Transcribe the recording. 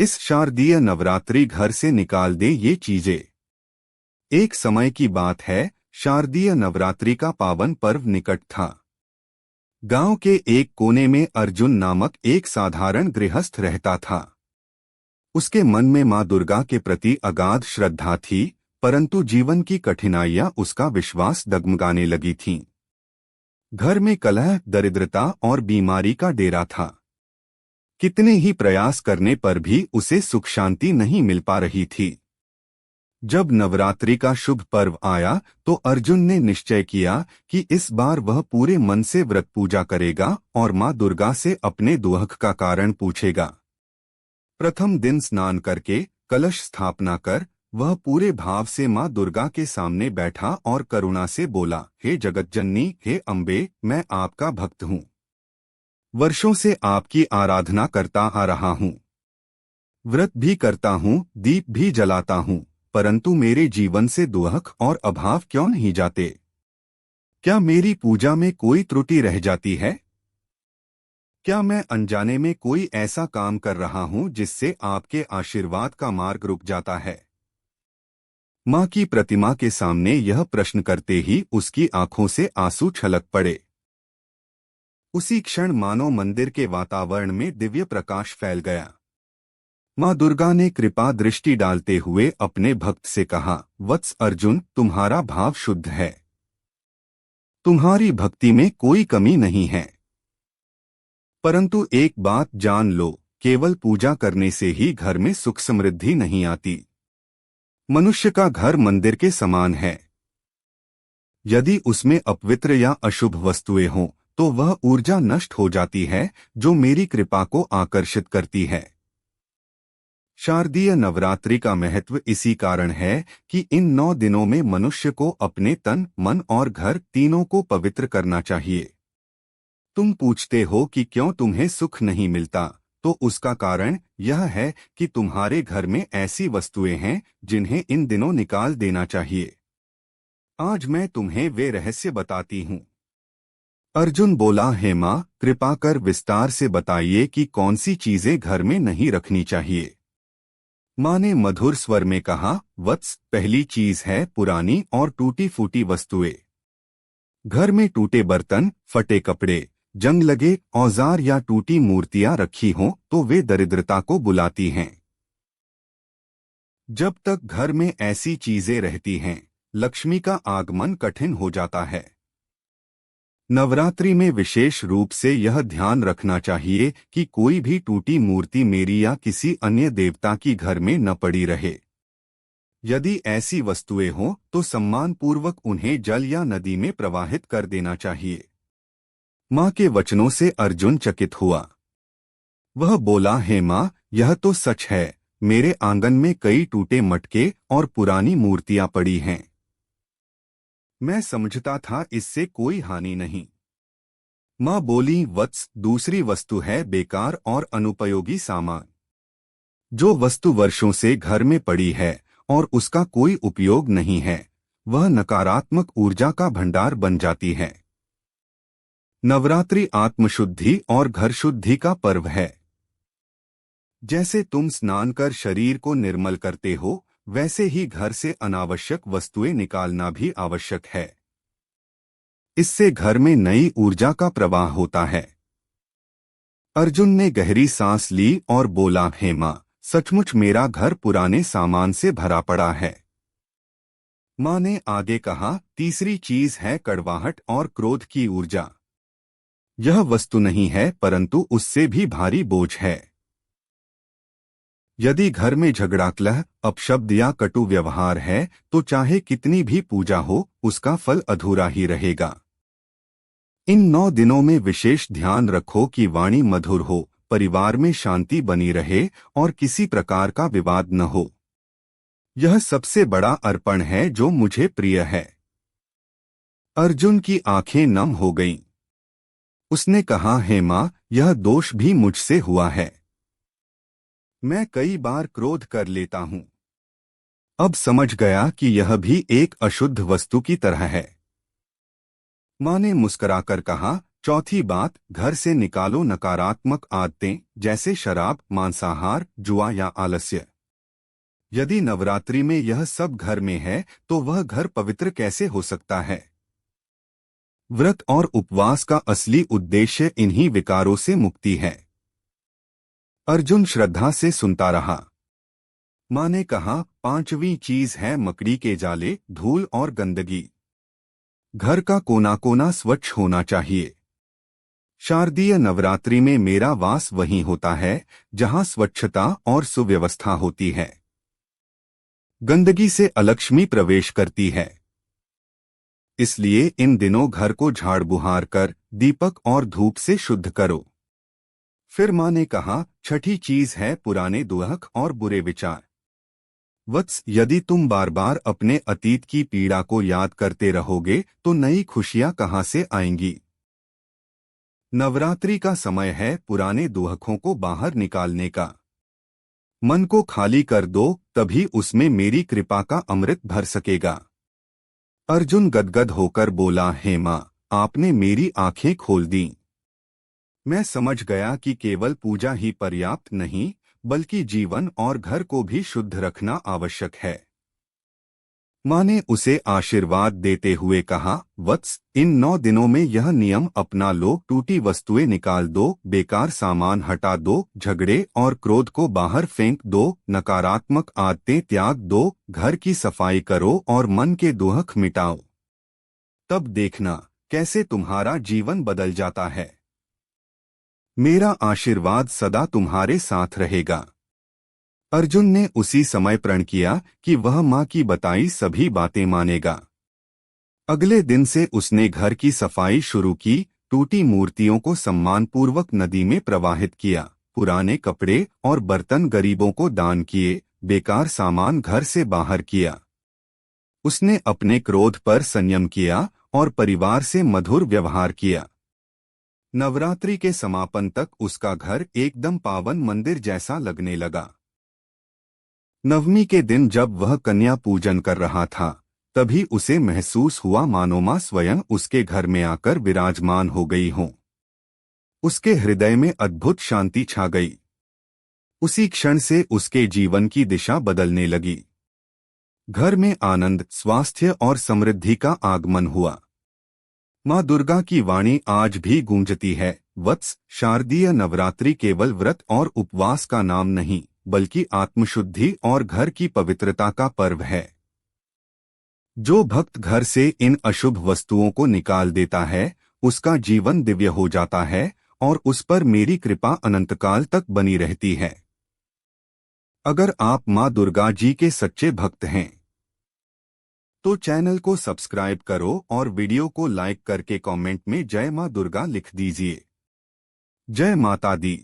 इस शारदीय नवरात्रि घर से निकाल दे ये चीजें। एक समय की बात है, शारदीय नवरात्रि का पावन पर्व निकट था। गांव के एक कोने में अर्जुन नामक एक साधारण गृहस्थ रहता था। उसके मन में मां दुर्गा के प्रति अगाध श्रद्धा थी, परंतु जीवन की कठिनाइयां उसका विश्वास डगमगाने लगी थीं। घर में कलह, दरिद्रता और बीमारी का डेरा था। कितने ही प्रयास करने पर भी उसे सुख शांति नहीं मिल पा रही थी। जब नवरात्रि का शुभ पर्व आया तो अर्जुन ने निश्चय किया कि इस बार वह पूरे मन से व्रत पूजा करेगा और मां दुर्गा से अपने दुख का कारण पूछेगा। प्रथम दिन स्नान करके कलश स्थापना कर वह पूरे भाव से मां दुर्गा के सामने बैठा और करुणा से बोला, हे जगतजननी, हे अम्बे, मैं आपका भक्त हूँ। वर्षों से आपकी आराधना करता आ रहा हूँ। व्रत भी करता हूँ, दीप भी जलाता हूँ, परंतु मेरे जीवन से दुख और अभाव क्यों नहीं जाते? क्या मेरी पूजा में कोई त्रुटि रह जाती है? क्या मैं अनजाने में कोई ऐसा काम कर रहा हूं जिससे आपके आशीर्वाद का मार्ग रुक जाता है? मां की प्रतिमा के सामने यह प्रश्न करते ही उसकी आंखों से आंसू छलक पड़े। उसी क्षण मानो मंदिर के वातावरण में दिव्य प्रकाश फैल गया। मां दुर्गा ने कृपा दृष्टि डालते हुए अपने भक्त से कहा, वत्स अर्जुन, तुम्हारा भाव शुद्ध है। तुम्हारी भक्ति में कोई कमी नहीं है। परंतु एक बात जान लो, केवल पूजा करने से ही घर में सुख समृद्धि नहीं आती। मनुष्य का घर मंदिर के समान है। यदि उसमें अपवित्र या अशुभ वस्तुएं हों तो वह ऊर्जा नष्ट हो जाती है जो मेरी कृपा को आकर्षित करती है। शारदीय नवरात्रि का महत्व इसी कारण है कि इन 9 दिनों में मनुष्य को अपने तन, मन और घर तीनों को पवित्र करना चाहिए। तुम पूछते हो कि क्यों तुम्हें सुख नहीं मिलता, तो उसका कारण यह है कि तुम्हारे घर में ऐसी वस्तुएं हैं जिन्हें इन दिनों निकाल देना चाहिए। आज मैं तुम्हें वे रहस्य बताती हूँ। अर्जुन बोला, हे मां, कृपा कर विस्तार से बताइए कि कौन सी चीजें घर में नहीं रखनी चाहिए। मां ने मधुर स्वर में कहा, वत्स, पहली चीज है पुरानी और टूटी फूटी वस्तुएं। घर में टूटे बर्तन, फटे कपड़े, जंग लगे औजार या टूटी मूर्तियां रखी हों तो वे दरिद्रता को बुलाती हैं। जब तक घर में ऐसी चीजें रहती हैं, लक्ष्मी का आगमन कठिन हो जाता है। नवरात्रि में विशेष रूप से यह ध्यान रखना चाहिए कि कोई भी टूटी मूर्ति मेरी या किसी अन्य देवता की घर में न पड़ी रहे। यदि ऐसी वस्तुएं हों तो सम्मानपूर्वक उन्हें जल या नदी में प्रवाहित कर देना चाहिए। मां के वचनों से अर्जुन चकित हुआ। वह बोला, हे मां, यह तो सच है, मेरे आंगन में कई टूटे मटके और पुरानी मूर्तियां पड़ी हैं। मैं समझता था इससे कोई हानि नहीं। मां बोली, वत्स, दूसरी वस्तु है बेकार और अनुपयोगी सामान। जो वस्तु वर्षों से घर में पड़ी है और उसका कोई उपयोग नहीं है, वह नकारात्मक ऊर्जा का भंडार बन जाती है। नवरात्रि आत्मशुद्धि और घर शुद्धि का पर्व है। जैसे तुम स्नान कर शरीर को निर्मल करते हो, वैसे ही घर से अनावश्यक वस्तुएं निकालना भी आवश्यक है। इससे घर में नई ऊर्जा का प्रवाह होता है। अर्जुन ने गहरी सांस ली और बोला, हे मां, सचमुच मेरा घर पुराने सामान से भरा पड़ा है। मां ने आगे कहा, तीसरी चीज है कड़वाहट और क्रोध की ऊर्जा। यह वस्तु नहीं है परंतु उससे भी भारी बोझ है। यदि घर में झगड़ा, कलह, अपशब्द या कटु व्यवहार है तो चाहे कितनी भी पूजा हो, उसका फल अधूरा ही रहेगा। इन 9 दिनों में विशेष ध्यान रखो कि वाणी मधुर हो, परिवार में शांति बनी रहे और किसी प्रकार का विवाद न हो। यह सबसे बड़ा अर्पण है जो मुझे प्रिय है। अर्जुन की आंखें नम हो गईं। उसने कहा, हे मां, यह दोष भी मुझसे हुआ है। मैं कई बार क्रोध कर लेता हूं। अब समझ गया कि यह भी एक अशुद्ध वस्तु की तरह है। मां ने मुस्कुराकर कहा, चौथी बात, घर से निकालो नकारात्मक आदतें जैसे शराब, मांसाहार, जुआ या आलस्य। यदि नवरात्रि में यह सब घर में है तो वह घर पवित्र कैसे हो सकता है? व्रत और उपवास का असली उद्देश्य इन्हीं विकारों से मुक्ति है। अर्जुन श्रद्धा से सुनता रहा। माँ ने कहा, पांचवी चीज है मकड़ी के जाले, धूल और गंदगी। घर का कोना कोना स्वच्छ होना चाहिए। शारदीय नवरात्रि में मेरा वास वहीं होता है जहां स्वच्छता और सुव्यवस्था होती है। गंदगी से अलक्ष्मी प्रवेश करती है। इसलिए इन दिनों घर को झाड़ बुहार कर दीपक और धूप से शुद्ध करो। फिर माँ ने कहा, छठी चीज है पुराने दुख और बुरे विचार। वत्स, यदि तुम बार बार अपने अतीत की पीड़ा को याद करते रहोगे तो नई खुशियां कहां से आएंगी? नवरात्रि का समय है पुराने दुखों को बाहर निकालने का। मन को खाली कर दो, तभी उसमें मेरी कृपा का अमृत भर सकेगा। अर्जुन गदगद होकर बोला, हे माँ, आपने मेरी आंखें खोल दी। मैं समझ गया कि केवल पूजा ही पर्याप्त नहीं, बल्कि जीवन और घर को भी शुद्ध रखना आवश्यक है। माँ ने उसे आशीर्वाद देते हुए कहा, वत्स, इन 9 दिनों में यह नियम अपना लो, टूटी वस्तुएं निकाल दो, बेकार सामान हटा दो, झगड़े और क्रोध को बाहर फेंक दो, नकारात्मक आदतें त्याग दो, घर की सफाई करो और मन के दुख मिटाओ। तब देखना कैसे तुम्हारा जीवन बदल जाता है। मेरा आशीर्वाद सदा तुम्हारे साथ रहेगा। अर्जुन ने उसी समय प्रण किया कि वह माँ की बताई सभी बातें मानेगा। अगले दिन से उसने घर की सफाई शुरू की, टूटी मूर्तियों को सम्मानपूर्वक नदी में प्रवाहित किया, पुराने कपड़े और बर्तन गरीबों को दान किए, बेकार सामान घर से बाहर किया। उसने अपने क्रोध पर संयम किया और परिवार से मधुर व्यवहार किया। नवरात्रि के समापन तक उसका घर एकदम पावन मंदिर जैसा लगने लगा। नवमी के दिन जब वह कन्या पूजन कर रहा था, तभी उसे महसूस हुआ मानो माँ स्वयं उसके घर में आकर विराजमान हो गई हों। उसके हृदय में अद्भुत शांति छा गई। उसी क्षण से उसके जीवन की दिशा बदलने लगी। घर में आनंद, स्वास्थ्य और समृद्धि का आगमन हुआ। माँ दुर्गा की वाणी आज भी गूंजती है, वत्स, शारदीय नवरात्रि केवल व्रत और उपवास का नाम नहीं, बल्कि आत्मशुद्धि और घर की पवित्रता का पर्व है। जो भक्त घर से इन अशुभ वस्तुओं को निकाल देता है, उसका जीवन दिव्य हो जाता है और उस पर मेरी कृपा अनंतकाल तक बनी रहती है। अगर आप माँ दुर्गा जी के सच्चे भक्त हैं तो चैनल को सब्सक्राइब करो और वीडियो को लाइक करके कमेंट में जय माँ दुर्गा लिख दीजिए। जय माता दी।